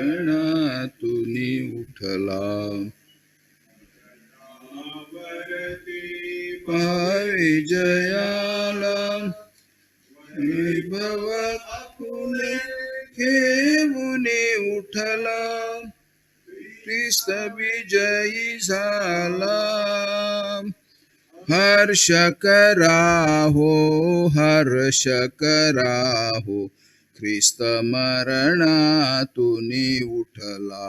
स्मरणातून उठला विजयाला वैभव फुले घेऊन उठला ख्रिस्त विजयी झाला हर्ष करा हो ख्रिस्त मरणातून उठला.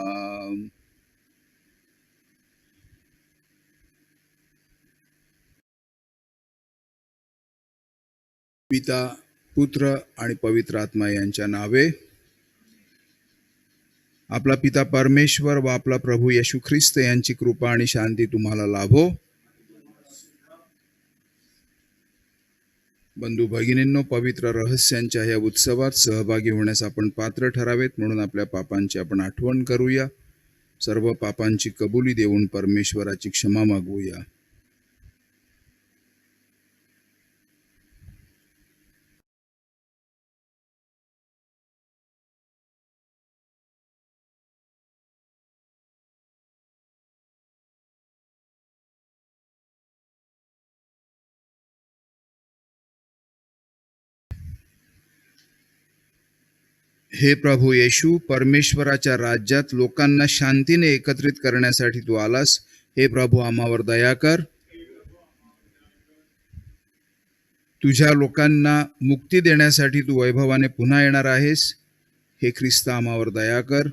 पिता पुत्र आणि पवित्र आत्मा यांच्या नावे. आपला पिता परमेश्वर व आपला प्रभू येशू ख्रिस्त यांची कृपा आणि शांती तुम्हाला लाभो. बंधू भगिनींनो, पवित्र रहस्यांच्या या उत्सवात सहभागी होण्यास आपण पात्र ठरावेत म्हणून आपल्या पापांची आपण आठवण करूया. सर्व पापांची कबुली देऊन परमेश्वराची क्षमा मागूया. हे प्रभू येशू, परमेश्वराच्या राज्यात लोकांना शांतीने एकत्रित करण्यासाठी तू आलास. हे प्रभू, आम्हावर दया कर. तुझ्या लोकांना मुक्ती देण्यासाठी तू वैभवाने पुन्हा येणार आहेस. हे ख्रिस्त, आम्हावर दया कर.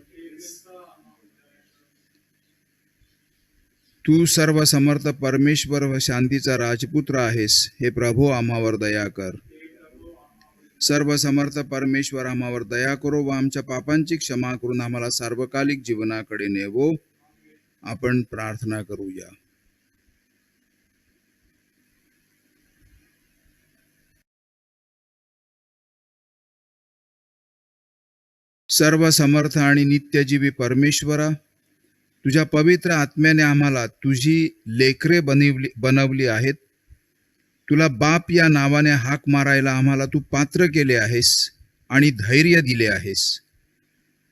तू सर्व समर्थ परमेश्वर व शांतीचा राजपुत्र आहेस. हे प्रभू, आम्हावर दया कर. सर्व समर्थ परमेश्वर, आम्हावर दया करो व आमच्या पापांची क्षमा करून आम्हाला सार्वकालिक जीवनाकडे नेवो. आपण प्रार्थना करूया. सर्व समर्थ आणि नित्यजीवी परमेश्वरा, तुझ्या पवित्र आत्म्याने आम्हाला तुझी लेकरे बनवली आहेत. तुला बाप या नावाने हाक मारायला आम्हाला तू पात्र केले आहेस आणि धैर्य दिले आहेस.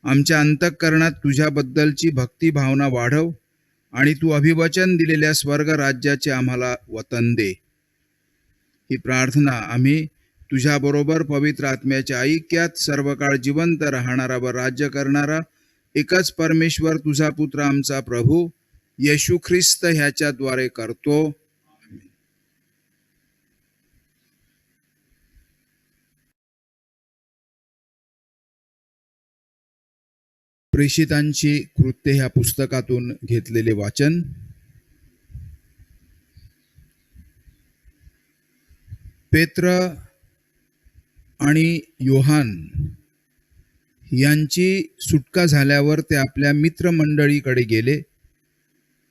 आमच्या अंतःकरणात तुझ्याबद्दलची भक्ती भावना वाढव आणि तू अभिवचन दिलेल्या स्वर्ग राज्याचे आम्हाला वतन दे. ही प्रार्थना आम्ही तुझ्याबरोबर पवित्र आत्म्याच्या ऐक्यात सर्व काळ जिवंत राहणारा व राज्य करणारा एकच परमेश्वर, तुझा पुत्र आमचा प्रभू येशू ख्रिस्त ह्याच्याद्वारे करतो. प्रेषितांची कृत्ये ह्या पुस्तकातून घेतलेले वाचन. पेत्र आणि योहान यांची सुटका झाल्यावर ते आपल्या मित्रमंडळीकडे गेले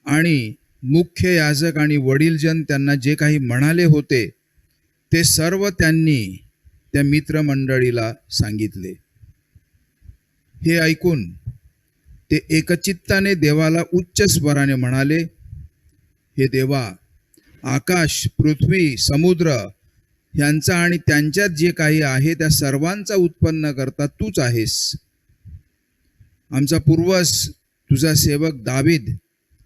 आणि मुख्य याजक आणि वडीलजन त्यांना जे काही म्हणाले होते ते सर्व त्यांनी त्या मित्रमंडळीला सांगितले. हे ऐकून ते एकचित्ताने देवाला उच्च स्वराने म्हणाले, हे देवा, आकाश, पृथ्वी, समुद्र यांचा आणि त्यांच्यात जे काही आहे त्या सर्वांचा उत्पन्न करता तूच आहेस. आमचा पूर्वज तुझा सेवक दावीद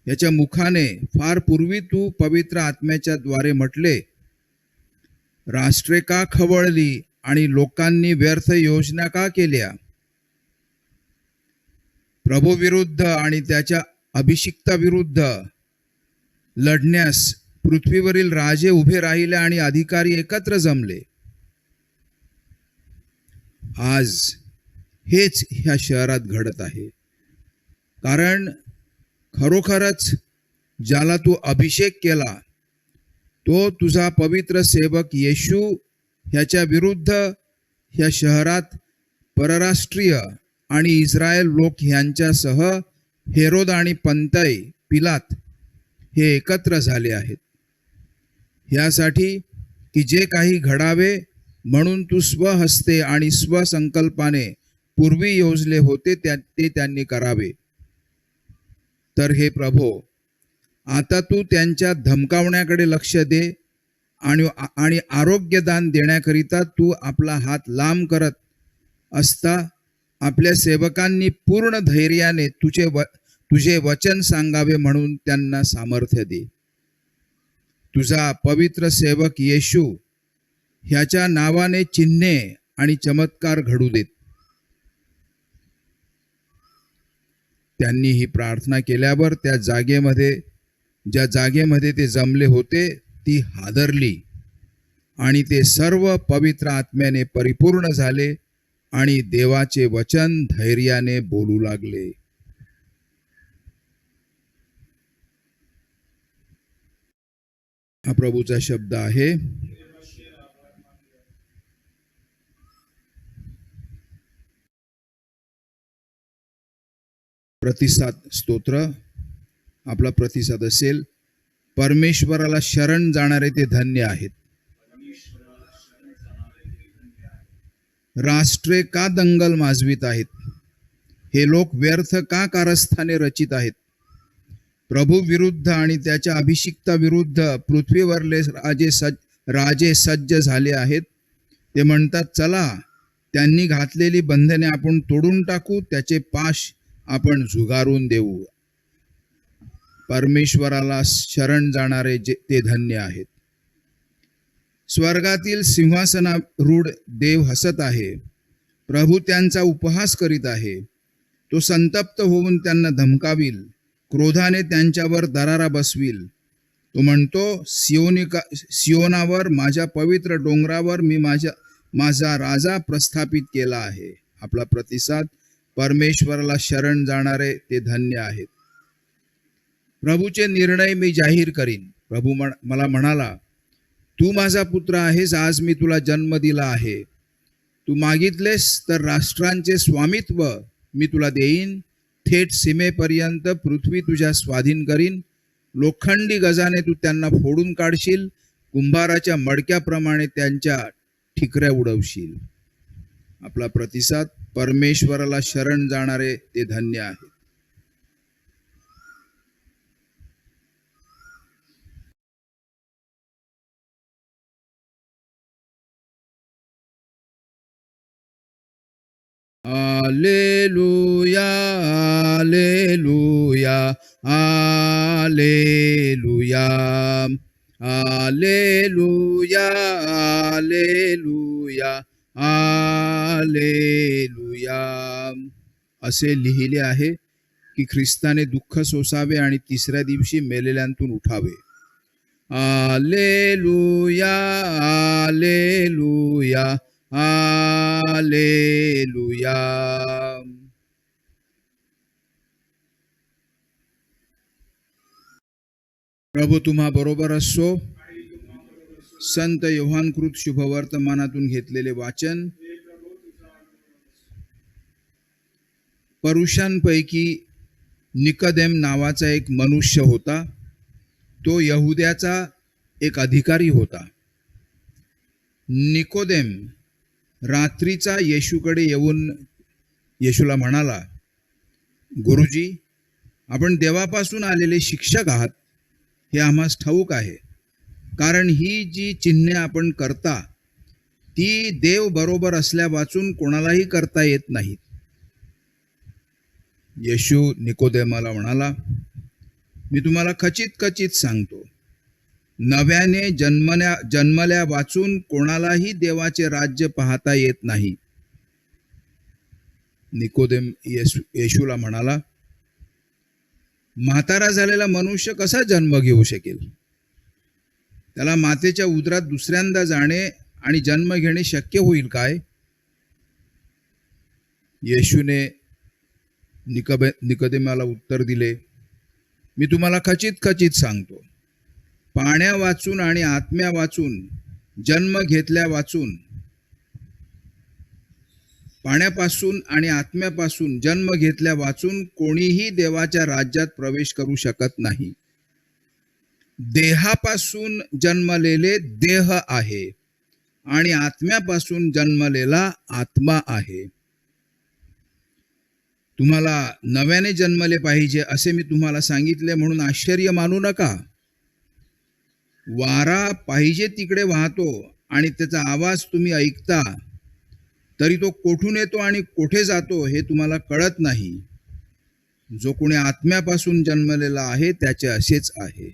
याच्या मुखाने फार पूर्वी तू पवित्र आत्म्याच्या द्वारे म्हटले, राष्ट्रे का खवळली आणि लोकांनी व्यर्थ योजना का केल्या? प्रभू विरुद्ध आणि त्याच्या अभिषिक्ताविरुद्ध लढण्यास पृथ्वीवरील राजे उभे राहिले आणि अधिकारी एकत्र जमले. आज हेच ह्या शहरात घडत आहे. कारण खरोखरच ज्याला तू अभिषेक केला तो तुझा पवित्र सेवक येशू ह्याच्या विरुद्ध ह्या शहरात परराष्ट्रीय आणि इस्रायल लोक यांच्यासह हेरोद आणि पंतय पिलात हे एकत्र झाले आहेत. यासाठी की जे काही घडावे म्हणून तू स्वहस्ते आणि स्वसंकल्पाने पूर्वी योजले होते ते त्यांनी करावे. तर हे प्रभो, आता तू त्यांच्या धमकावण्याकडे लक्ष दे आणि आरोग्यदान देण्याकरिता तू आपला हात लांब करत असता आपल्या सेवकांनी पूर्ण धैर्याने तुझे वचन सांगावे म्हणून त्यांना सामर्थ्य दे. तुझा पवित्र सेवक येशू ह्याच्या नावाने चिन्हे आणि चमत्कार घडू देत. त्यांनी ही प्रार्थना केल्यावर ज्या जागेमध्ये ते जमले होते ती हादरली आणि ते सर्व पवित्र आत्म्याने परिपूर्ण झाले आणि देवाचे वचन धैर्याने बोलू लागले. हा प्रभूचा शब्द आहे. प्रतिसाद स्तोत्र. आपला प्रतिसाद असेल, परमेश्वराला शरण जाणारे ते धन्य आहेत. राष्ट्रे का दंगल माजवीत आहेत, हे लोक व्यर्थ का कारस्थाने रचित आहेत. प्रभू विरुद्ध आणि त्याच्या अभिषिक्ता विरुद्ध पृथ्वीवरले राजे सज्ज झाले आहेत. ते म्हणतात, चला त्यांनी घातलेली बंधने आपण तोडून टाकू, त्याचे पाश आपण झुगारून देऊ. परमेश्वराला शरण जाणारे ते धन्य आहेत. स्वर्गातील सिंहासनारूढ देव हसत आहे. प्रभू त्यांचा उपहास करीत आहे. तो संतप्त होऊन त्यांना धमकावील, क्रोधाने त्यांच्यावर दरारा बसवील. तो म्हणतो, सियोनावर, माझ्या पवित्र डोंगरावर मी माझा राजा प्रस्थापित केला आहे. आपला प्रतिसाद, परमेश्वराला शरण जाणारे ते धन्य आहेत. प्रभूचे निर्णय मी जाहीर करीन. प्रभू मला म्हणाला, तू माझा पुत्र आहेस, आज मी तुला जन्म दिला आहे. तू मागितलेस तर राष्ट्रांचे स्वामित्व मी तुला देईन. थेट सीमेपर्यंत पृथ्वी तुझ्या स्वाधीन करीन. लोखंडी गजाने तू त्यांना फोडून काढशील. कुंभाराच्या मडक्याप्रमाणे त्यांच्या ठिकऱ्या उडवशील. आपला प्रतिसाद, परमेश्वराला शरण जाणारे ते धन्य आहेत. Alleluia, alleluia, alleluia, alleluia, alleluia, alleluia. असे लिहिले आहे की ख्रिस्ताने दुःख सोसावे आणि तिसऱ्या दिवशी मेलेल्यांतून उठावे. alleluia, alleluia, hallelujah. प्रभू तुम्हा बरोबर असो. संत योहानकृत शुभवर्तमानातून घेतलेले वाचन. पुरुषांपैकी निकोदेम नावाचा एक मनुष्य होता. तो यहुद्याचा एक अधिकारी होता. निकोदेम रात्रीचा येशूकडे येऊन येशूला म्हणाला, गुरुजी, आपण देवापासून आलेले शिक्षक आहात हे आम्हास ठाऊक आहे. कारण ही जी चिन्हे आपण करता ती देव बरोबर असल्या वाचून कोणालाही करता येत नाहीत. येशू निकोदेमाला म्हणाला, मी तुम्हाला खचित सांगतो, नव्याने जन्मल्या वाचून कोणालाही देवाचे राज्य पाहता येत नाही. निकोदेम येशूला म्हणाला, म्हातारा झालेला मनुष्य कसा जन्म घेऊ शकेल? त्याला मातेच्या उदरात दुसऱ्यांदा जाणे आणि जन्म घेणे शक्य होईल काय? येशूने निकोदेमाला उत्तर दिले, मी तुम्हाला खचित सांगतो, पाण्या वाचून आणि आत्म्या वाचून जन्म घेतल्या वाचून, पाण्यापासून आणि आत्म्यापासून जन्म घेतल्या वाचून कोणीही देवाच्या राज्यात प्रवेश करू शकत नाही. देहापासून जन्मलेले देह आहे आणि आत्म्यापासून जन्मलेला आत्मा आहे. तुम्हाला नव्याने जन्मले पाहिजे असे मी तुम्हाला सांगितले म्हणून आश्चर्य मानू नका. वारा पाहिजे तिकडे वाहतो आणि त्याचा आवाज तुम्ही ऐकता, तरी तो कोठून येतो आणि कोठे जातो हे तुम्हाला कळत नाही. जो कोणी आत्म्यापासून जन्मलेला आहे त्याचे असेच आहे.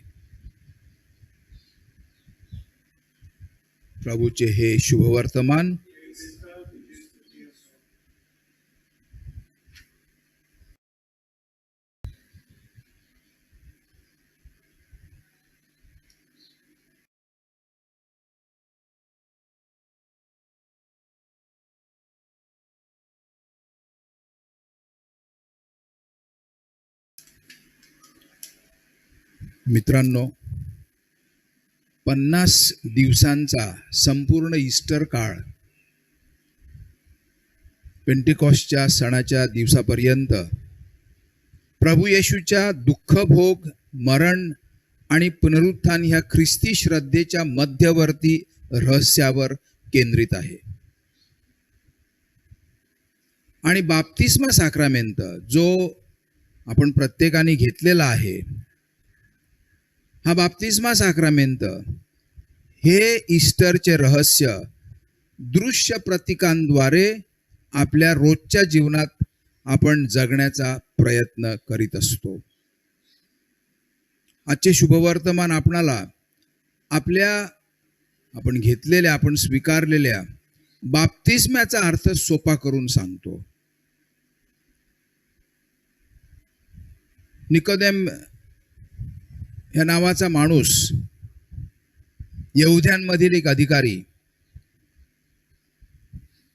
प्रभूचे हे शुभवर्तमान. मित्रांनो, 50 दिवसांचा संपूर्ण ईस्टर काळ पेंटिकॉस्टच्या सणाच्या दिवसापर्यंत प्रभू येशूच्या दुःखभोग, मरण आणि पुनरुत्थान ह्या ख्रिस्ती श्रद्धेच्या मध्यवर्ती रहस्यावर केंद्रित आहे. आणि बाप्तिस्मा साक्रामेंट जो आपण प्रत्येकाने घेतलेला आहे, हा बाप्तिस्मा साक्रामेंट हे ईस्टरचे रहस्य दृश्य प्रतीकांद्वारे आपल्या रोजच्या जीवनात आपण जगण्याचा प्रयत्न करीत असतो. आजचे शुभवर्तमान आपणाला आपण घेतलेल्या, आपण स्वीकारलेल्या बाप्तिस्म्याचा अर्थ सोपा करून सांगतो. निकोदेम या नावाचा माणूस, यहुद्यांमधील एक अधिकारी,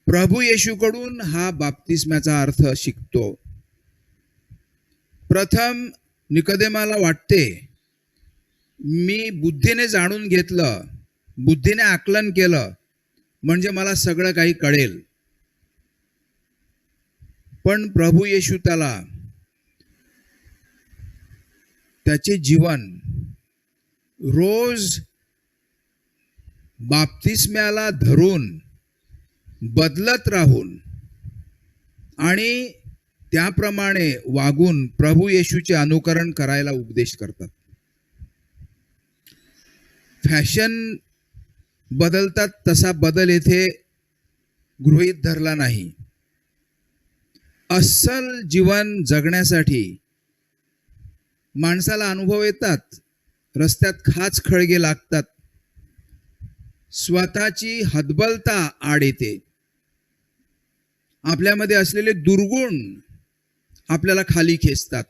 प्रभू येशूकडून हा बाप्तिस्म्याचा अर्थ शिकतो. प्रथम निकोदेमाला वाटते, मी बुद्धीने जाणून घेतलं, बुद्धीने आकलन केलं म्हणजे मला सगळं काही कळेल. पण प्रभू येशू त्याचे जीवन रोज बाप्तिस्म्याला धरून बदलत राहून आणि त्याप्रमाणे वागून प्रभू येशूचे अनुकरण करायला उपदेश करतात. फॅशन बदलतात तसा बदल येथे गृहीत धरला नाही. अस्सल जीवन जगण्यासाठी माणसाला अनुभव येतात, रस्त्यात खाच खळगे लागतात, स्वतःची हतबलता आड येते, आपल्यामध्ये असलेले दुर्गुण आपल्याला खाली खेचतात,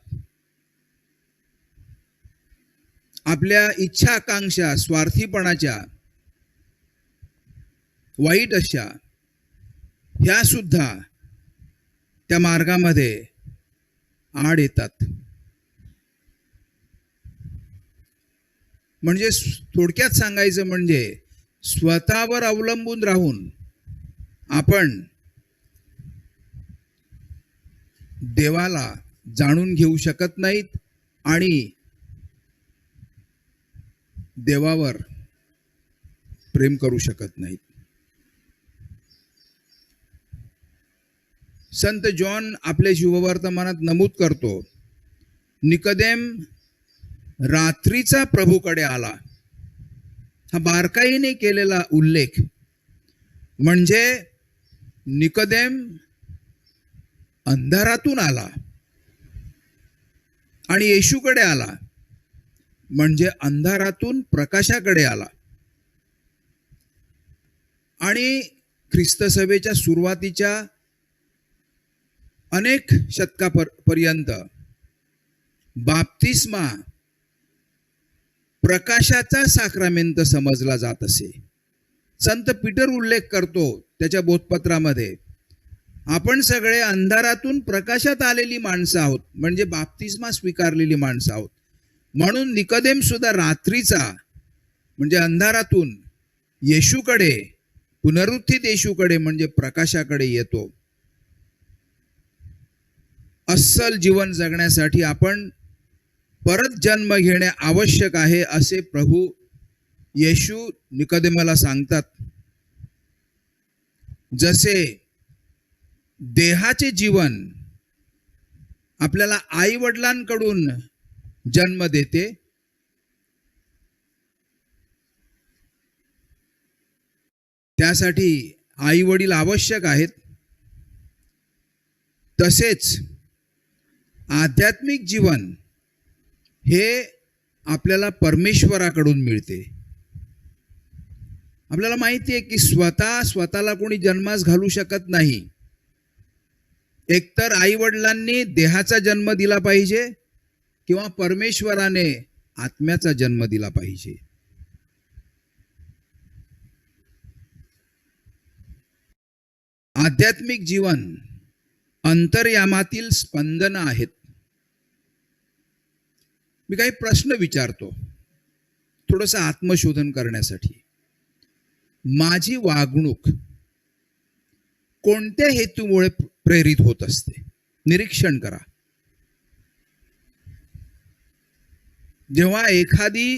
आपल्या इच्छा आकांक्षा स्वार्थीपणाच्या वाईट अशा ह्या सुद्धा त्या मार्गामध्ये आड येतात. म्हणजे थोडक्यात सांगायचं म्हणजे स्वतःवर अवलंबून राहून आपण देवाला जाणून घेऊ शकत नाहीत आणि देवावर प्रेम करू शकत नाहीत. संत जॉन आपल्या शुभवर्तमानात नमूद करतो, निकोदेम रात्रीचा प्रभूकडे आला. हा बारकाईने केलेला उल्लेख म्हणजे निकोदेम अंधारातून आला आणि येशूकडे आला म्हणजे अंधारातून प्रकाशाकडे आला. आणि ख्रिस्त सभेच्या सुरुवातीच्या अनेक शतकापर्यंत बाप्तिस्मा प्रकाशाचा साक्रामेंट समजला जात असे. संत पीटर उल्लेख करतो त्याच्या बोधपत्रामध्ये, आपण सगळे अंधारातून प्रकाशात आलेली माणसं आहोत, म्हणजे बाप्तिस्मा स्वीकारलेली माणसं आहोत. म्हणून निकोदेम सुद्धा रात्रीचा म्हणजे अंधारातून येशूकडे, पुनरुत्थित येशूकडे म्हणजे प्रकाशाकडे येतो. अस्सल जीवन जगण्यासाठी आपण परत जन्म घेणे आवश्यक आहे असे प्रभू येशू निकोदेमाला सांगतात. जसे देहाचे जीवन आपल्याला आई वडिलांकडून जन्म देते, त्यासाठी आई वडील आवश्यक आहेत, तसेच आध्यात्मिक जीवन हे आपल्याला परमेश्वराकडून मिळते. आपल्याला माहिती आहे की स्वतःला कोणी जन्मास घालू शकत नाही. एकतर आई वडिलांनी देहाचा जन्म दिला पाहिजे किंवा परमेश्वराने आत्म्याचा जन्म दिला पाहिजे. आध्यात्मिक जीवन अंतर्यामातील स्पंदन आहेत. मी काही प्रश्न विचारतो थोडंसं आत्मशोधन करण्यासाठी. माझी वागणूक कोणत्या हेतूमुळे प्रेरित होत असते? निरीक्षण करा. जेव्हा एखादी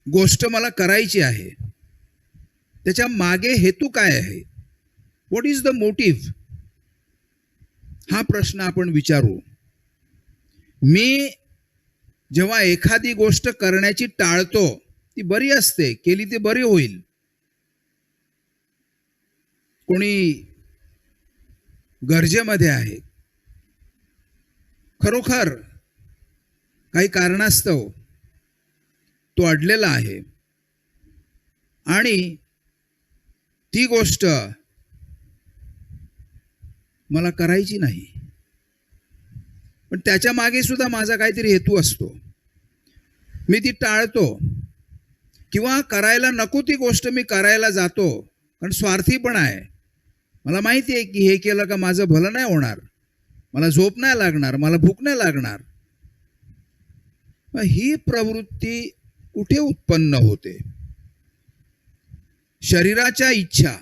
गोष्ट मला करायची आहे, त्याच्या मागे हेतू काय आहे? What is the motive? हा प्रश्न आपण विचारू. मी जेव्हा एखादी गोष्ट करण्याची टाळतो, ती बरी असते, केली ती बरी होईल. कोणी गरजेमध्ये आहे, खरोखर काही कारणास्तव तो अडलेला आहे आणि ती गोष्ट मला करायची नाही, पण त्याच्या मागे सुद्धा माझा काहीतरी हेतू असतो. मी ती टाळतो किंवा करायला नको ती गोष्ट मी करायला जातो, कारण स्वार्थी पण आहे. मला माहिती आहे की हे केलं का माझं भलं नाही होणार, मला झोप नाही लागणार, मला भूक नाही लागणार. ही प्रवृत्ती कुठे उत्पन्न होते? शरीराच्या इच्छा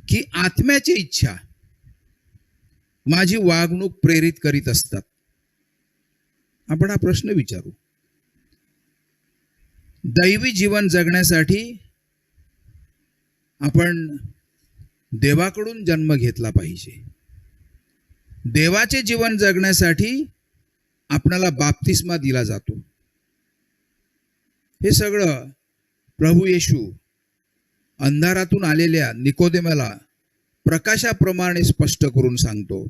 की आत्म्याची इच्छा माझी वागणूक प्रेरित करीत असतात? आपण हा प्रश्न विचारू. दैवी जीवन जगण्यासाठी आपण देवाकडून जन्म घेतला पाहिजे. देवाचे जीवन जगण्यासाठी आपणाला बाप्तिस्मा दिला जातो. हे सगळं प्रभू येशू अंधारातून आलेल्या निकोदेमाला प्रकाशाप्रमाणे स्पष्ट करून सांगतो.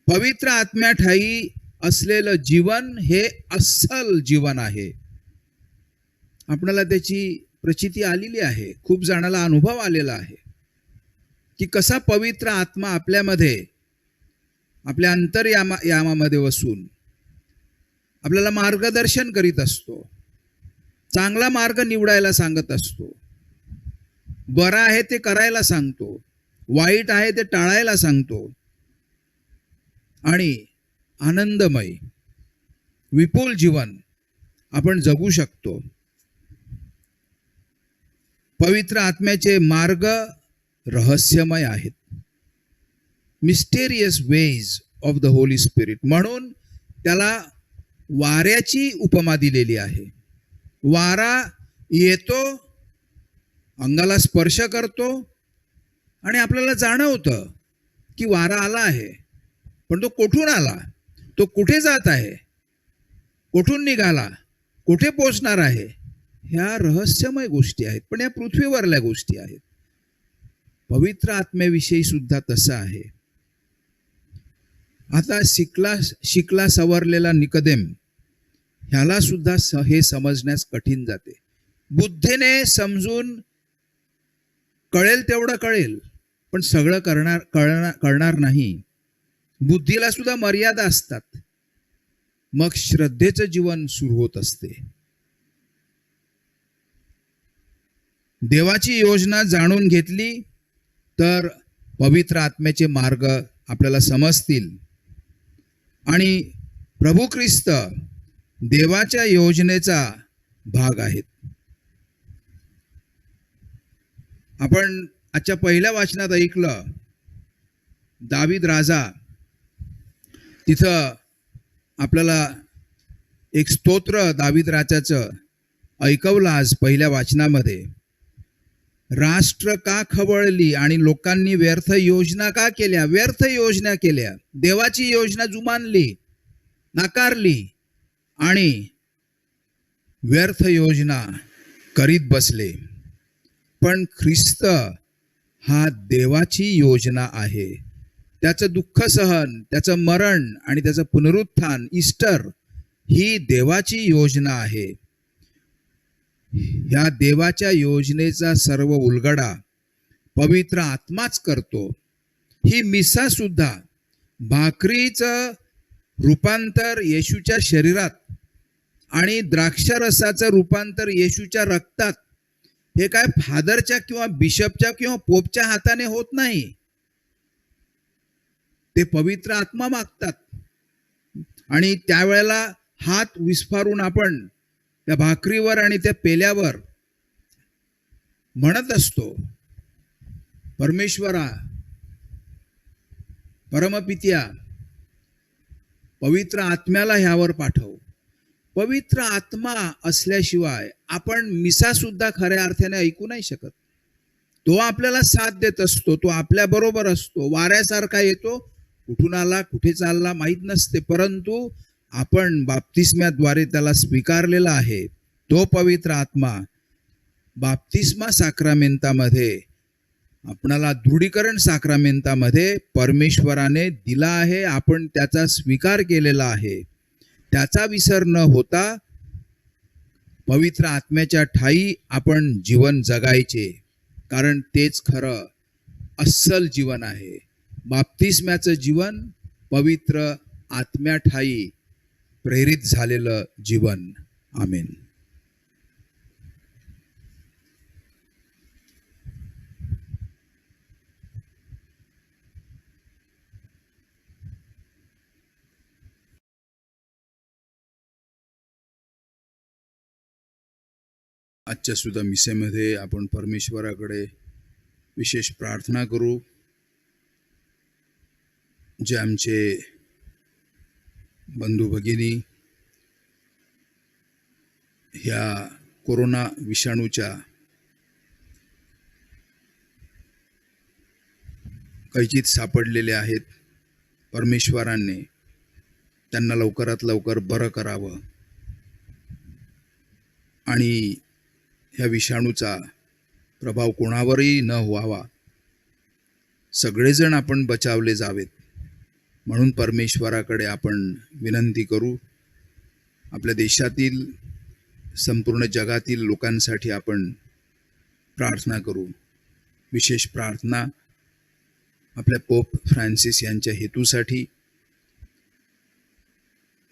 पवित्र आत्म्याठायी असलेलं जीवन हे अस्सल जीवन आहे. आपणाला त्याची प्रचिती आलेली आहे, खूप जणांना अनुभव आलेला आहे की कसा पवित्र आत्मा आपल्यामध्ये, आपल्या अंतर्यामामध्ये वसून आपल्याला मार्गदर्शन करीत असतो, चांगला मार्ग निवडायला सांगत असतो, बरं आहे ते करायला सांगतो, वाईट आहे ते टाळायला सांगतो आणि आनंदमय विपुल जीवन आपण जगू शकतो. पवित्र आत्म्याचे मार्ग रहस्यमय आहेत. Mysterious ways of the Holy spirit, म्हणून त्याला वाऱ्याची उपमा दिलेली आहे. वारा येतो, अंगाला स्पर्श करतो आणि आपल्याला जाणवतं की वारा आला आहे, पण तो कुठून आला, तो कुठे जात आहे, कुठून निघाला, कुठे पोचणार आहे, ह्या रहस्यमय गोष्टी आहेत. पण या पृथ्वीवरल्या गोष्टी आहेत. पवित्र आत्म्याविषयी सुद्धा तसं आहे. आता शिकला सवरलेला निकोदेम ह्याला सुद्धा हे समजण्यास कठीण जाते. बुद्धीने समजून कळेल तेवढं कळेल, पण सगळं कळणार नाही. बुद्धीला सुद्धा मर्यादा असतात. मग श्रद्धेचं जीवन सुरू होत असते. देवाची योजना जाणून घेतली तर पवित्र आत्म्याचे मार्ग आपल्याला समजतील आणि प्रभू ख्रिस्त देवाच्या योजनेचा भाग आहेत. आपण आजच्या पहिल्या वाचनात ऐकलं, दावीद राजा तिथं आपल्याला एक स्तोत्र दावीद राजाचं ऐकवलं आज पहिल्या वाचनामध्ये. राष्ट्र का खवळली आणि लोकांनी व्यर्थ योजना का केल्या? व्यर्थ योजना केल्या. देवाची योजना जुमानली, नाकारली आणि व्यर्थ योजना करीत बसले. पण ख्रिस्त हा देवाची योजना आहे. त्याचं दुःख सहन, त्याचं मरण आणि त्याचं पुनरुत्थान, ईस्टर ही देवाची योजना आहे. या देवाच्या योजनेचा सर्व उलगडा पवित्र आत्माच करतो. ही मिसा सुद्धा भाकरीचं रूपांतर येशूच्या शरीरात आणि द्राक्षरसाचं रूपांतर येशूच्या रक्तात, हे काय फादरच्या किंवा बिशपच्या किंवा पोपच्या हाताने होत नाही. ते पवित्र आत्मा मागतात आणि त्यावेळेला हात विस्फारून आपण त्या भाकरीवर आणि त्या पेल्यावर म्हणत असतो, परमेश्वरा, परमपित्या, पवित्र आत्म्याला ह्यावर पाठव. पवित्र आत्मा असल्याशिवाय आपण मिसा सुद्धा खऱ्या अर्थाने ऐकू नाही शकत. तो आपल्याला साथ देत असतो, तो आपल्या बरोबर असतो, वाऱ्यासारखा येतो, कुठून आला कुठे चालला माहीत नसते, परंतु आपण बाप्तिस्म्याद्वारे त्याला स्वीकारलेला आहे. तो पवित्र आत्मा बाप्तिस्मा साक्रामेंतामध्ये, आपणाला दृढीकरण साक्रामेंतामध्ये परमेश्वराने दिला आहे. आपण त्याचा स्वीकार केलेला आहे. त्याचा विसर न होता पवित्र आत्म्याच्या ठायी आपण जीवन जगायचे, कारण तेच खरं अस्सल जीवन आहे. बाप्तिस्म्याचं जीवन पवित्र आत्म्या ठायी प्रेरित झालेलं जीवन. आमेन. आजच्या सुद्धा मिसेमध्ये आपण परमेश्वराकडे विशेष प्रार्थना करू. जे आमचे बंधू भगिनी ह्या कोरोना विषाणूच्या कैचीत सापडलेले आहेत, परमेश्वराने त्यांना लवकरात लवकर बरं करावं आणि ह्या विषाणूचा प्रभाव कोणावरही न व्हावा, सगळेजण आपण बचावले जावेत म्हणून परमेश्वराकडे आपण विनंती करू. आपल्या देशातील, संपूर्ण जगातील लोकांसाठी आपण प्रार्थना करू. विशेष प्रार्थना आपल्या पोप फ्रान्सिस यांच्या हेतूसाठी.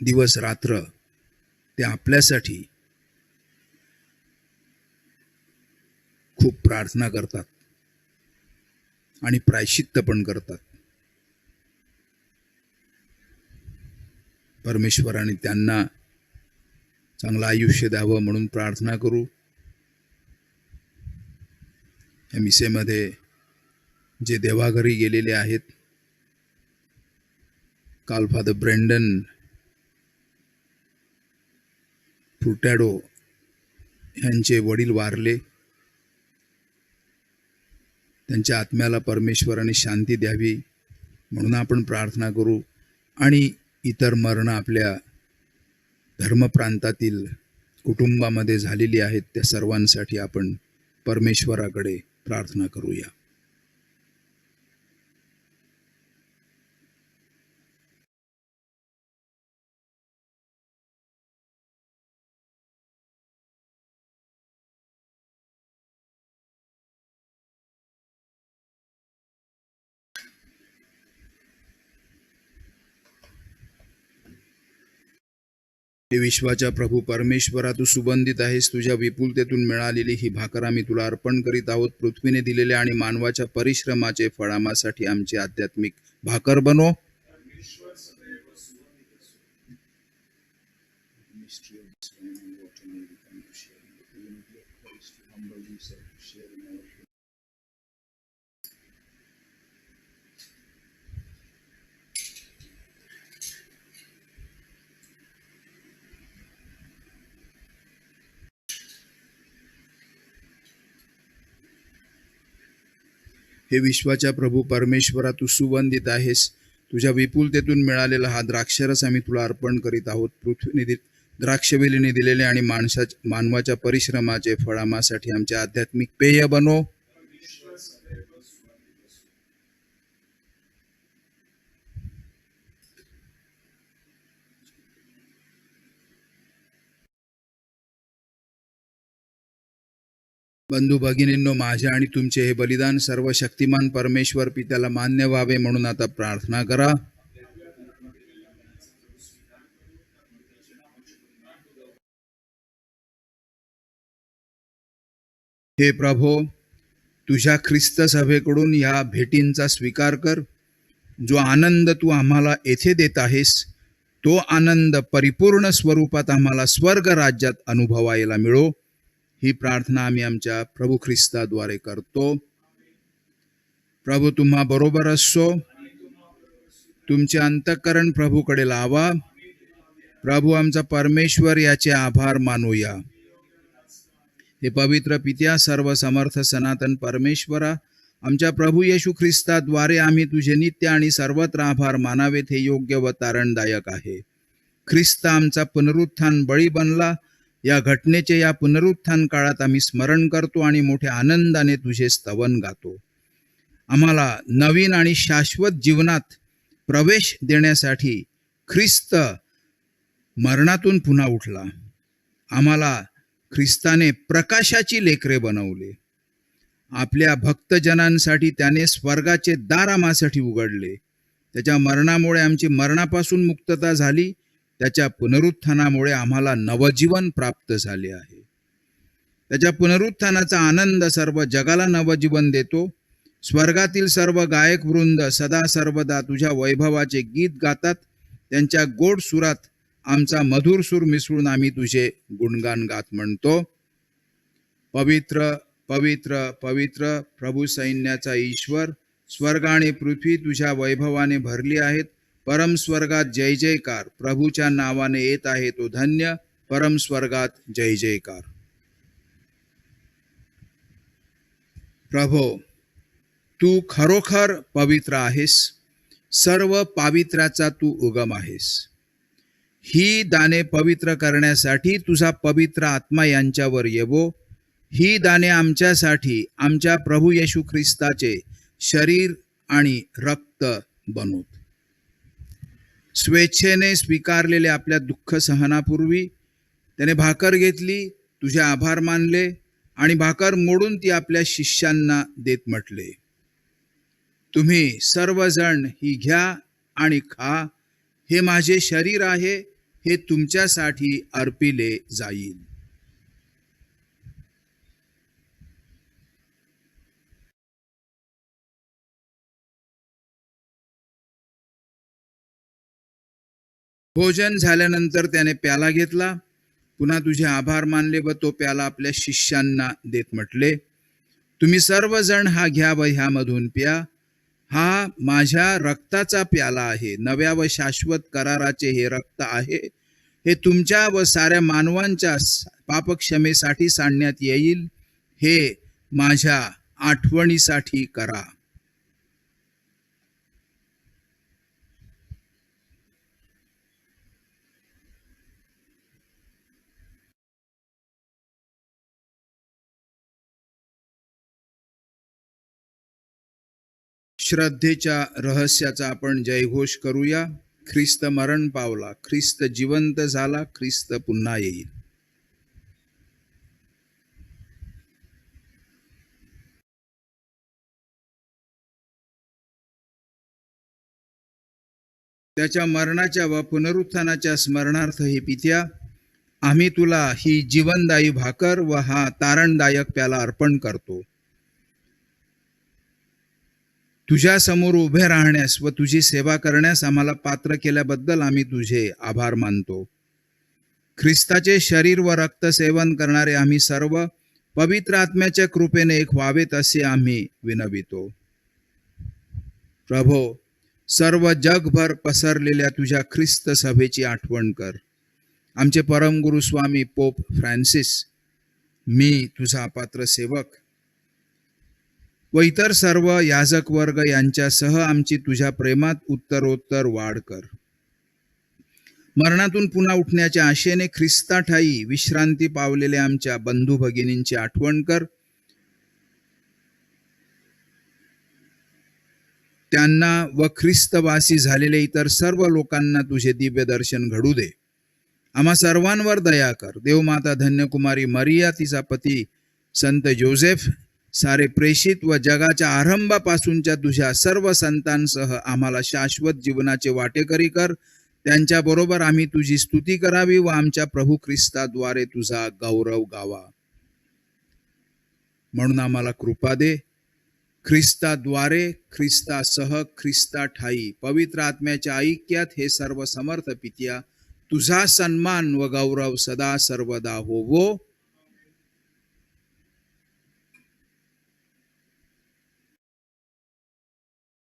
दिवस रात्र ते आपल्यासाठी खूप प्रार्थना करतात आणि प्रायश्चित्त पण करतात. परमेश्वराने त्यांना चांगलं आयुष्य द्यावं म्हणून प्रार्थना करू. या मिसेमध्ये जे देवाघरी गेलेले आहेत, काल फादर ब्रेंडन फ्रुटॅडो यांचे वडील वारले. त्यांच्या आत्म्याला परमेश्वराने शांती द्यावी म्हणून आपण प्रार्थना करू. आणि इतर मरण आपल्या धर्मप्रांतातील कुटुंबामध्ये झालेली आहेत, त्या सर्वांसाठी आपण परमेश्वराकडे प्रार्थना करूया. हे विश्वाच्या प्रभू परमेश्वरा, तू सुबंधित आहेस. तुझ्या विपुलतेतून मिळालेली ही भाकर आम्ही तुला अर्पण करीत आहोत. पृथ्वीने दिलेले आणि मानवाच्या परिश्रमाचे फळामासाठी आमची आध्यात्मिक भाकर बनो. हे विश्वाच्या प्रभू परमेश्वरा, तू सुवंदित आहेस. तुझ्या विपुलतेतून मिळालेला हा द्राक्षरस आम्ही तुला अर्पण करीत आहोत. पृथ्वीने द्राक्षवेलीने दिलेले आणि मानवाच्या परिश्रमाचे फळ आम्हासाठी आमचे आध्यात्मिक पेय बनो. बंधू भगिनींनो, माझे आणि तुमचे हे बलिदान सर्व शक्तिमान परमेश्वर पित्याला मान्य व्हावे म्हणून आता प्रार्थना करा. हे प्रभो, तुझ्या ख्रिस्त सभेकडून या भेटींचा स्वीकार कर. जो आनंद तू आम्हाला येथे देत आहेस, तो आनंद परिपूर्ण स्वरूपात आम्हाला स्वर्ग राज्यात अनुभवायला मिळो. ही प्रार्थना आम्ही आमच्या प्रभू ख्रिस्ताद्वारे करतो. प्रभू तुम्हा बरोबर असो. तुमचे अंतःकरण प्रभूकडे लावा. प्रभू आमचा परमेश्वर याचे आभार मानूया. हे पवित्र पित्या, सर्व समर्थ सनातन परमेश्वरा, आमच्या प्रभू येशू ख्रिस्ताद्वारे आम्ही तुझे नित्य आणि सर्वत्र आभार मानावेत हे योग्य व तारणदायक आहे. ख्रिस्त आमचा पुनरुत्थान बळी बनला. या घटनेचे या पुनरुत्थान काळात आम्ही स्मरण करतो आणि मोठ्या आनंदाने तुझे स्तवन गातो. आम्हाला नवीन आणि शाश्वत जीवनात प्रवेश देण्यासाठी ख्रिस्त मरणातून पुन्हा उठला. आम्हाला ख्रिस्ताने प्रकाशाची लेकरे बनवले. आपल्या भक्तजनांसाठी त्याने स्वर्गाचे दार आम्हासाठी उघडले. त्याच्या मरणामुळे आमची मरणापासून मुक्तता झाली. त्याच्या पुनरुत्थानामुळे आम्हाला नवजीवन प्राप्त झाले आहे. त्याच्या पुनरुत्थानाचा आनंद सर्व जगाला नवजीवन देतो. स्वर्गातील सर्व गायक वृंद सदा सर्वदा तुझ्या वैभवाचे गीत गातात. त्यांच्या गोड सुरात आमचा मधुर सूर मिसळून आम्ही तुझे गुणगान गात म्हणतो. पवित्र पवित्र पवित्र प्रभू सैन्याचा ईश्वर, स्वर्ग आणि पृथ्वी तुझ्या वैभवाने भरली आहेत. परम स्वर्गात जय जयकार. प्रभूच्या नावाने येत आहे तो धन्य. परम स्वर्गात जय जयकार. प्रभो, तू खरोखर पवित्र आहेस. सर्व पावित्र्याचा तू उगम आहेस. ही दाने पवित्र करण्यासाठी तुझा पवित्र आत्मा यांच्यावर येवो. ही दाने आमच्यासाठी आमच्या प्रभू येशू ख्रिस्ताचे शरीर आणि रक्त बनोत. स्वेच्छेने स्वीकारलेले आपल्या दुःख सहनापूर्वी त्याने भाकर घेतली, तुझे आभार मानले आणि भाकर मोडून ती आपल्या शिष्यांना देत म्हटले, तुम्ही सर्वजण ही घ्या आणि खा. हे माझे शरीर आहे. हे तुमच्यासाठी अर्पिले जाईल. भोजन झाल्यानंतर त्याने प्याला घेतला, पुन्हा तुझे आभार मानले व तो प्याला आपल्या शिष्यांना देत म्हटले, तुम्ही सर्वजण हा घ्या व ह्यामधून प्या. हा माझ्या रक्ताचा प्याला आहे. नव्या व शाश्वत कराराचे हे रक्त आहे. हे तुमच्या व साऱ्या मानवांच्या पापक्षमेसाठी सांडण्यात येईल. हे माझ्या आठवणीसाठी करा. श्रद्धेच्या रहस्याचा आपण जयघोष करूया. ख्रिस्त मरण पावला, ख्रिस्त जिवंत झाला, ख्रिस्त पुन्हा येईल. त्याच्या मरणाच्या व पुनरुत्थानाच्या स्मरणार्थ हे पित्या, आम्ही तुला ही जीवनदायी भाकर व हा तारणदायक प्याला अर्पण करतो. तुझ्या समोर उभे राहण्यास व तुझी सेवा करण्यास आम्हाला पात्र केल्याबद्दल आम्ही तुझे आभार मानतो. ख्रिस्ताचे शरीर व रक्त सेवन करणारे आम्ही सर्व पवित्र आत्म्याच्या कृपेने एक व्हावेत असे आम्ही विनवितो. प्रभो, सर्व जगभर पसरलेल्या तुझ्या ख्रिस्त सभेची आठवण कर. आमचे परमगुरु स्वामी पोप फ्रान्सिस, मी तुझा अपात्र सेवक, व इतर सर्व याजक वर्ग यांच्यासह आमची तुझ्या प्रेमात उत्तरोत्तर वाढ कर. मरणातून पुन्हा उठण्याच्या आशेने ख्रिस्ताठायी विश्रांती पावलेल्या आमच्या बंधू भगिनींची आठवण कर. त्यांना व ख्रिस्तवासी झालेले इतर सर्व लोकांना तुझे दिव्य दर्शन घडू दे. आम्हा सर्वांवर दया कर. देवमाता धन्यकुमारी मरिया, तिचा पती संत जोसेफ, सारे प्रेषित व जगाच्या आरंभापासूनच्या तुझ्या सर्व संतांसह आम्हाला शाश्वत जीवनाचे वाटेकरी कर. त्यांच्याबरोबर आम्ही तुझी स्तुती करावी व आमच्या प्रभू ख्रिस्ताद्वारे तुझा गौरव गावा. म्हणून आम्हाला कृपा दे. ख्रिस्ताद्वारे, ख्रिस्तासह, ख्रिस्ताठायी पवित्र आत्म्याच्या ऐक्यात हे सर्व समर्थ पित्या, तुझा सन्मान व गौरव सदा सर्वदा होवो.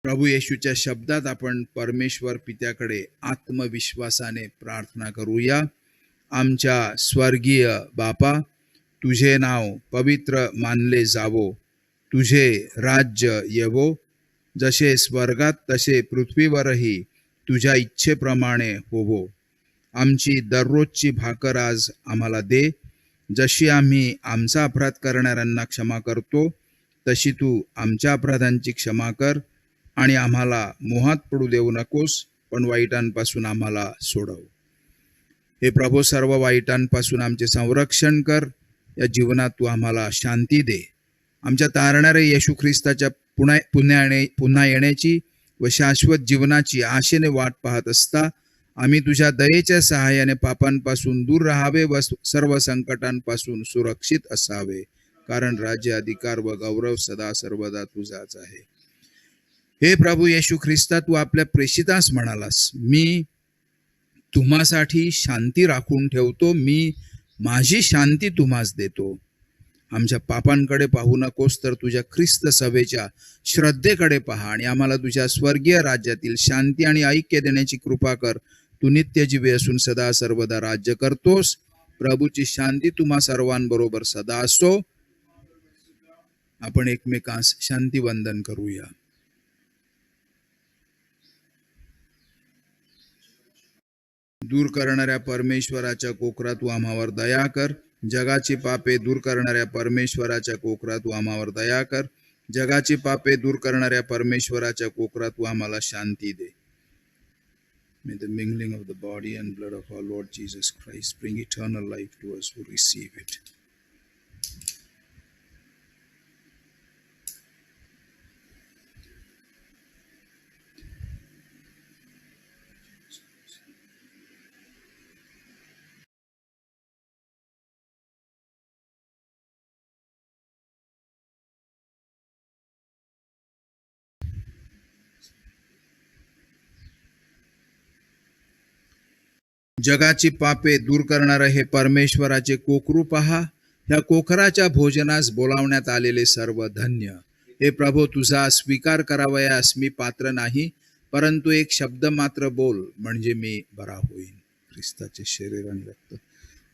प्रभू येशूच्या शब्दात आपण परमेश्वर पित्याकडे आत्मविश्वासाने प्रार्थना करूया. आमच्या स्वर्गीय बापा, तुझे नाव पवित्र मानले जावो. तुझे राज्य येवो. जसे स्वर्गात तसे पृथ्वीवरही तुझ्या इच्छेप्रमाणे होवो. आमची दररोजची भाकर आज आम्हाला दे. जशी आम्ही आमचा अपराध करणाऱ्यांना क्षमा करतो, तशी तू आमच्या अपराधांची क्षमा कर. आणि आम्हाला मोहात पडू देऊ नकोस, पण वाईटांपासून आम्हाला सोडव. हे प्रभू, सर्व वाईटांपासून आमचे संरक्षण कर. या जीवनात तू आम्हाला शांती दे. आमच्या तारणाऱ्या येशू ख्रिस्ताच्या पुन्हा येण्याची व शाश्वत जीवनाची आशेने वाट पाहत असता आम्ही तुझ्या दयेच्या सहाय्याने पापांपासून दूर राहावे व सर्व संकटांपासून सुरक्षित असावे. कारण राज्य, अधिकार व गौरव सदा सर्वदा तुझाच आहे. हे प्रभू येशू ख्रिस्ता, तू आपल्या प्रेषितास म्हणालास, मी तुम्हासाठी शांती राखून ठेवतो, मी माझी शांती तुम्हास देतो. आमच्या पापांकडे पाहू नकोस, तर तुझ्या ख्रिस्त सभेच्या श्रद्धेकडे पहा आणि आम्हाला तुझ्या स्वर्गीय राज्यातील शांती आणि ऐक्य देण्याची कृपा कर. तू नित्यजीवी असून सदा सर्वदा राज्य करतोस. प्रभूची शांती तुम्हा सर्वांबरोबर सदा असो. आपण एकमेकांस शांती वंदन करूया. दूर करणाऱ्या परमेश्वराच्या कोकरा, तू आम्हावर दया कर. जगाची पापे दूर करणाऱ्या परमेश्वराच्या कोकरा, तू आम्हावर दया कर. जगाची पापे दूर करणाऱ्या परमेश्वराच्या कोकरा, तू आम्हाला शांती दे. May the mingling of the body and blood of our Lord Jesus Christ bring eternal life to us who receive it. जगाची पापे दूर करणारे हे परमेश्वराचे कोकरू पहा. ह्या कोकराच्या भोजनास बोलावण्यात आलेले सर्व धन्य. हे प्रभू, तुझा स्वीकार करावयास मी पात्र नाही, परंतु एक शब्द मात्र बोल, म्हणजे मी बरा होईन. ख्रिस्ताचे शरीर आणि रक्त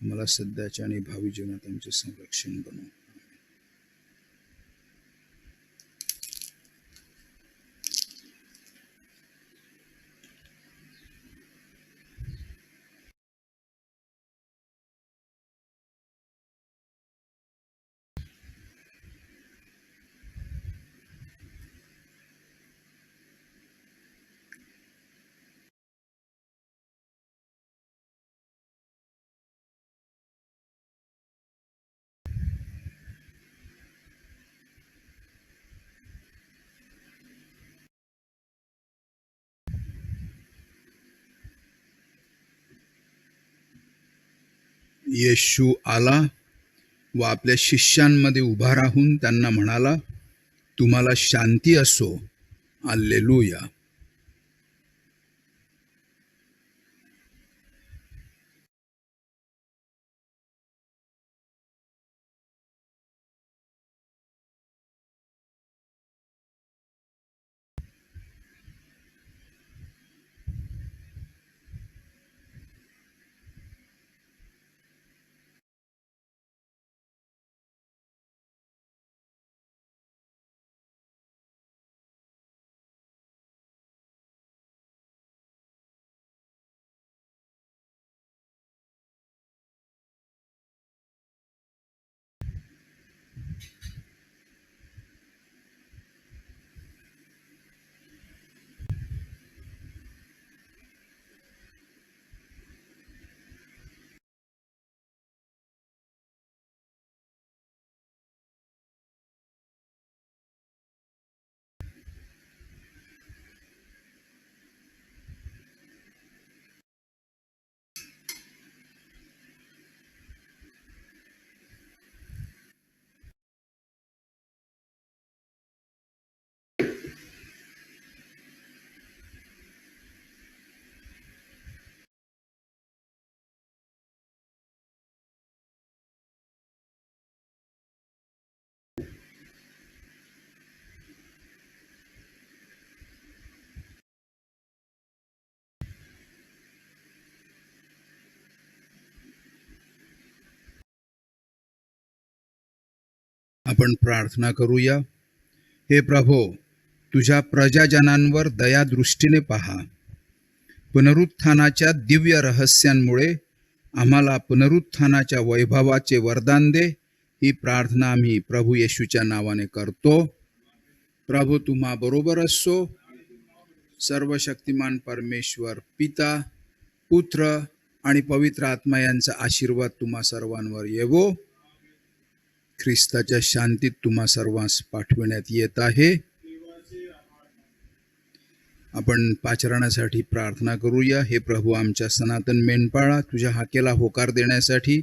मला सध्याच्या आणि भावी जीवनात आमचे संरक्षण बनव. येशू आला व आपल्या शिष्यांमध्ये उभा राहून त्यांना म्हणाला, तुम्हाला शांती असो. हालेलुया. आपण प्रार्थना करूया. हे प्रभो, तुझ्या प्रजाजनांवर दयादृष्टीने पहा. पुनरुत्थानाच्या दिव्य रहस्यांमुळे आम्हाला पुनरुत्थानाच्या वैभवाचे वरदान दे. ही प्रार्थना आम्ही प्रभू येशूच्या नावाने करतो. प्रभू तुम्हा बरोबर असो. सर्वशक्तिमान परमेश्वर पिता, पुत्र आणि पवित्र आत्मा यांचा आशीर्वाद तुम्हा सर्वांवर येवो. ख्रिस्ताच्या शांतीत तुम्हा सर्वांस पाठविण्यात येत आहे. आपण पाचारणासाठी प्रार्थना करूया. हे प्रभू, आमच्या सनातन मेंढपाळा, तुझ्या हाकेला होकार देण्यासाठी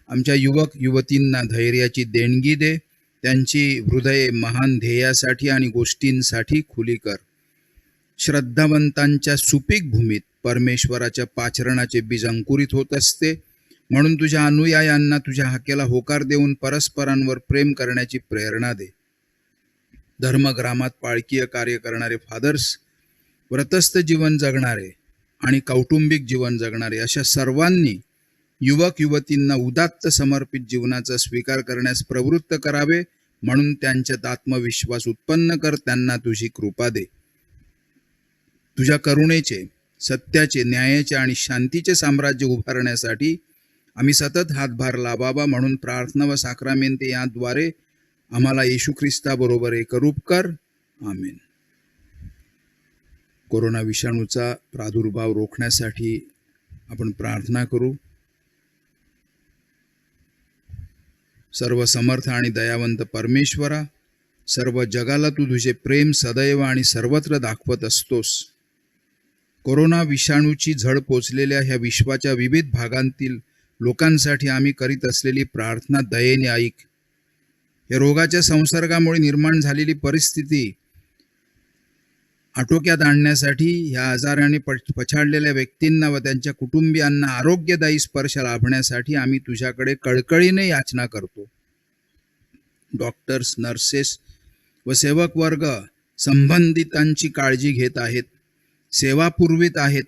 आमच्या युवक युवतींना धैर्याची देणगी दे. त्यांची हृदये महान ध्येयासाठी आणि गोष्टींसाठी खुली कर. श्रद्धावंतांच्या सुपीक भूमीत परमेश्वराच्या पाचरणाचे बीज अंकुरित होत असते. म्हणून तुझ्या अनुयायांना तुझ्या हाकेला होकार देऊन परस्परांवर प्रेम करण्याची प्रेरणा दे. धर्मग्रामात पाळकीय कार्य करणारे फादर्स, व्रतस्थ जीवन जगणारे आणि कौटुंबिक जीवन जगणारे अशा सर्वांनी युवक युवतींना उदात्त समर्पित जीवनाचा स्वीकार करण्यास प्रवृत्त करावे. म्हणून त्यांच्यात आत्मविश्वास उत्पन्न कर. त्यांना तुझी कृपा दे. तुझ्या करुणेचे, सत्याचे, न्यायाचे आणि शांतीचे साम्राज्य उभारण्यासाठी आम्ही सतत हातभार लावावा. म्हणून प्रार्थना व साक्रामेंते याद्वारे आम्हाला येशू ख्रिस्ताबरोबर एकरूप कर. आमेन. कोरोना विषाणूचा प्रादुर्भाव रोखण्यासाठी आपण प्रार्थना करू. सर्व समर्थ आणि दयावंत परमेश्वरा, सर्व जगाला तू तुझे प्रेम सदैव आणि सर्वत्र दाखवत असतोस. कोरोना विषाणूची झळ पोचलेल्या ह्या विश्वाच्या विविध भागांतील लोकांसाठी आम्ही करीत असलेली प्रार्थना दयेने ऐक. या रोगाच्या संसर्गामुळे निर्माण झालेली परिस्थिती आटोक्यात आणण्यासाठी ह्या आजाराने पछाडलेल्या व्यक्तींना व त्यांच्या कुटुंबियांना आरोग्यदायी स्पर्श लाभण्यासाठी आम्ही तुझ्याकडे कळकळीने याचना करतो. डॉक्टर्स, नर्सेस व सेवक वर्ग संबंधितांची काळजी घेत आहेत, सेवा पुरवित आहेत.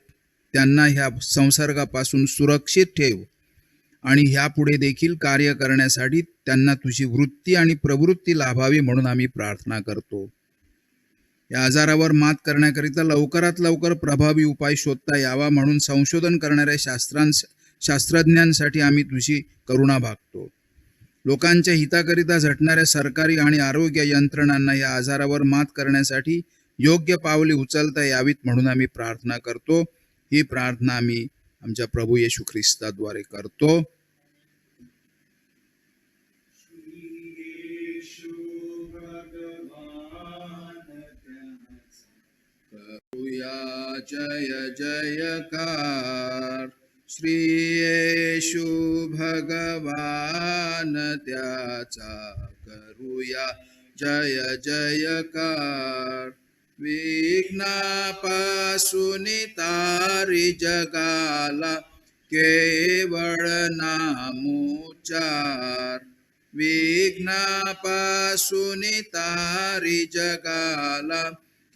त्यांना ह्या संसर्गापासून सुरक्षित ठेव आणि ह्यापुढे देखील कार्य करण्यासाठी त्यांना तुझी वृत्ती आणि प्रवृत्ती लाभावी म्हणून आम्ही प्रार्थना करतो. या आजारावर मात करण्याकरिता लवकरात लवकर प्रभावी उपाय शोधता यावा म्हणून संशोधन करणाऱ्या शास्त्रज्ञांसाठी आम्ही तुझी करुणा भागतो. लोकांच्या हिताकरिता झटणाऱ्या सरकारी आणि आरोग्य यंत्रणांना या आजारावर मात करण्यासाठी योग्य पावले उचलता यावीत म्हणून आम्ही प्रार्थना करतो. ही प्रार्थना आम्ही आमच्या प्रभू येशू ख्रिस्ताद्वारे करतो. जय जयकार. श्री येशू भगवान त्याचा करूया जय जयकार. विघ्नापासून तारी जगाला केवळ नामोच्चार. विघ्नापासून तारी जगाला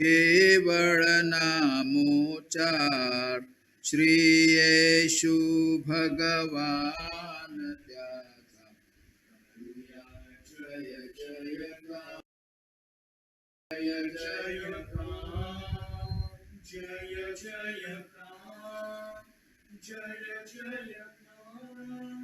केवळ नामोच्चार. श्री येशू भगवान त्याचा करूया जय जयकार. जय जयकार. जय जयकार. जय जयकार.